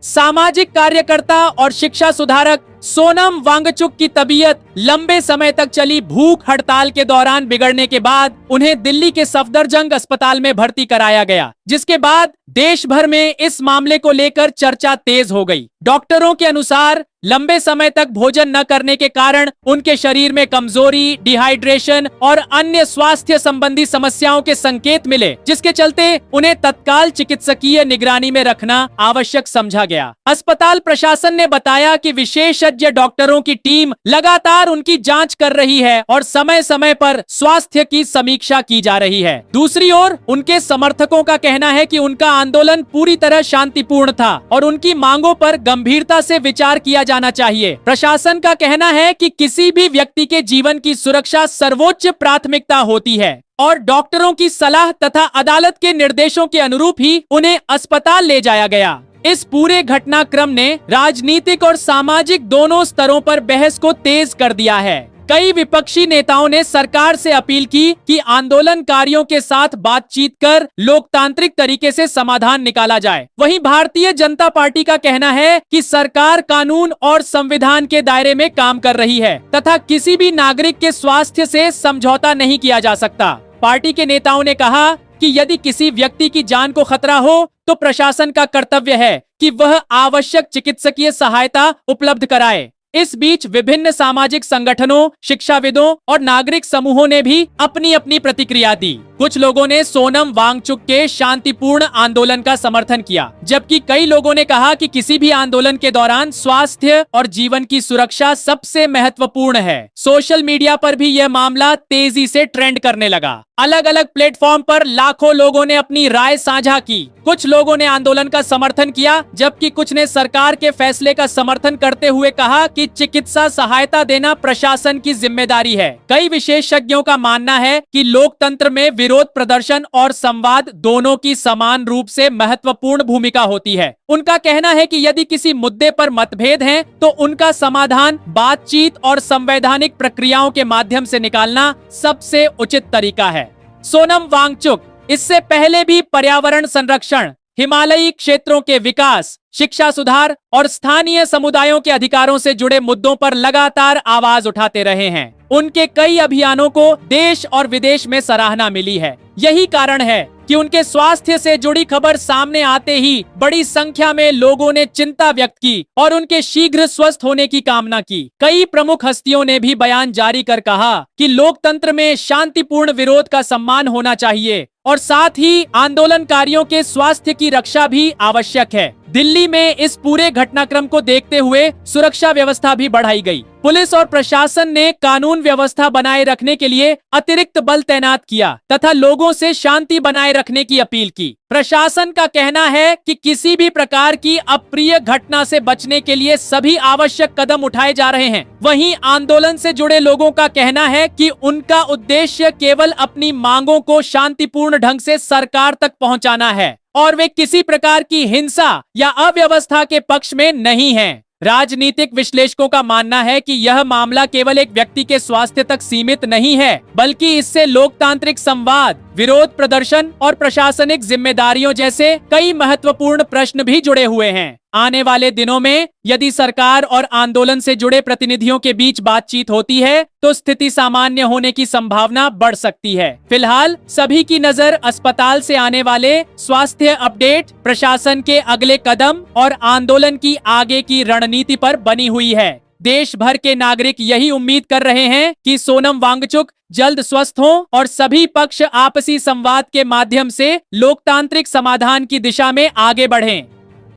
सामाजिक कार्यकर्ता और शिक्षा सुधारक सोनम वांगचुक की तबीयत लंबे समय तक चली भूख हड़ताल के दौरान बिगड़ने के बाद उन्हें दिल्ली के सफदरजंग अस्पताल में भर्ती कराया गया, जिसके बाद देश भर में इस मामले को लेकर चर्चा तेज हो गई। डॉक्टरों के अनुसार लंबे समय तक भोजन न करने के कारण उनके शरीर में कमजोरी, डिहाइड्रेशन और अन्य स्वास्थ्य संबंधी समस्याओं के संकेत मिले, जिसके चलते उन्हें तत्काल चिकित्सकीय निगरानी में रखना आवश्यक समझा गया। अस्पताल प्रशासन ने बताया कि विशेषज्ञ डॉक्टरों की टीम लगातार उनकी जांच कर रही है और समय समय पर स्वास्थ्य की समीक्षा की जा रही है। दूसरी ओर उनके समर्थकों का कहना है कि उनका आंदोलन पूरी तरह शांतिपूर्ण था और उनकी मांगों पर गंभीरता से विचार किया जाना चाहिए। प्रशासन का कहना है कि किसी भी व्यक्ति के जीवन की सुरक्षा सर्वोच्च प्राथमिकता होती है और डॉक्टरों की सलाह तथा अदालत के निर्देशों के अनुरूप ही उन्हें अस्पताल ले जाया गया। इस पूरे घटनाक्रम ने राजनीतिक और सामाजिक दोनों स्तरों पर बहस को तेज कर दिया है। कई विपक्षी नेताओं ने सरकार से अपील की कि आंदोलनकारियों के साथ बातचीत कर लोकतांत्रिक तरीके से समाधान निकाला जाए। वहीं भारतीय जनता पार्टी का कहना है कि सरकार कानून और संविधान के दायरे में काम कर रही है तथा किसी भी नागरिक के स्वास्थ्य से समझौता नहीं किया जा सकता। पार्टी के नेताओं ने कहा कि यदि किसी व्यक्ति की जान को खतरा हो तो प्रशासन का कर्तव्य है कि वह आवश्यक चिकित्सकीय सहायता उपलब्ध कराए। इस बीच विभिन्न सामाजिक संगठनों, शिक्षाविदों और नागरिक समूहों ने भी अपनी अपनी प्रतिक्रिया दी। कुछ लोगों ने सोनम वांगचुक के शांतिपूर्ण आंदोलन का समर्थन किया, जबकि कई लोगों ने कहा कि किसी भी आंदोलन के दौरान स्वास्थ्य और जीवन की सुरक्षा सबसे महत्वपूर्ण है। सोशल मीडिया पर भी यह मामला तेजी से ट्रेंड करने लगा। अलग अलग प्लेटफॉर्म पर लाखों लोगों ने अपनी राय साझा की। कुछ लोगों ने आंदोलन का समर्थन किया, जबकि कुछ ने सरकार के फैसले का समर्थन करते हुए कहा कि चिकित्सा सहायता देना प्रशासन की जिम्मेदारी है। कई विशेषज्ञों का मानना है कि लोकतंत्र में विरोध प्रदर्शन और संवाद दोनों की समान रूप से महत्वपूर्ण भूमिका होती है। उनका कहना है कि यदि किसी मुद्दे पर मतभेद हैं, तो उनका समाधान बातचीत और संवैधानिक प्रक्रियाओं के माध्यम से निकालना सबसे उचित तरीका है। सोनम वांगचुक इससे पहले भी पर्यावरण संरक्षण, हिमालयी क्षेत्रों के विकास, शिक्षा सुधार और स्थानीय समुदायों के अधिकारों से जुड़े मुद्दों पर लगातार आवाज उठाते रहे हैं। उनके कई अभियानों को देश और विदेश में सराहना मिली है। यही कारण है कि उनके स्वास्थ्य से जुड़ी खबर सामने आते ही बड़ी संख्या में लोगों ने चिंता व्यक्त की और उनके शीघ्र स्वस्थ होने की कामना की। कई प्रमुख हस्तियों ने भी बयान जारी कर कहा कि लोकतंत्र में शांतिपूर्ण विरोध का सम्मान होना चाहिए और साथ ही आंदोलनकारियों के स्वास्थ्य की रक्षा भी आवश्यक है। दिल्ली में इस पूरे घटनाक्रम को देखते हुए सुरक्षा व्यवस्था भी बढ़ाई गई। पुलिस और प्रशासन ने कानून व्यवस्था बनाए रखने के लिए अतिरिक्त बल तैनात किया तथा लोगों से शांति बनाए रखने की अपील की। प्रशासन का कहना है कि किसी भी प्रकार की अप्रिय घटना से बचने के लिए सभी आवश्यक कदम उठाए जा रहे हैं। वहीं आंदोलन से जुड़े लोगों का कहना है कि उनका उद्देश्य केवल अपनी मांगों को शांतिपूर्ण ढंग से सरकार तक पहुंचाना है और वे किसी प्रकार की हिंसा या अव्यवस्था के पक्ष में नहीं हैं। राजनीतिक विश्लेषकों का मानना है कि यह मामला केवल एक व्यक्ति के स्वास्थ्य तक सीमित नहीं है, बल्कि इससे लोकतांत्रिक संवाद, विरोध प्रदर्शन और प्रशासनिक जिम्मेदारियों जैसे कई महत्वपूर्ण प्रश्न भी जुड़े हुए हैं। आने वाले दिनों में यदि सरकार और आंदोलन से जुड़े प्रतिनिधियों के बीच बातचीत होती है तो स्थिति सामान्य होने की संभावना बढ़ सकती है। फिलहाल सभी की नजर अस्पताल से आने वाले स्वास्थ्य अपडेट, प्रशासन के अगले कदम और आंदोलन की आगे की रणनीति पर बनी हुई है। देश भर के नागरिक यही उम्मीद कर रहे हैं कि सोनम वांगचुक जल्द स्वस्थ हों और सभी पक्ष आपसी संवाद के माध्यम से लोकतांत्रिक समाधान की दिशा में आगे बढ़ें।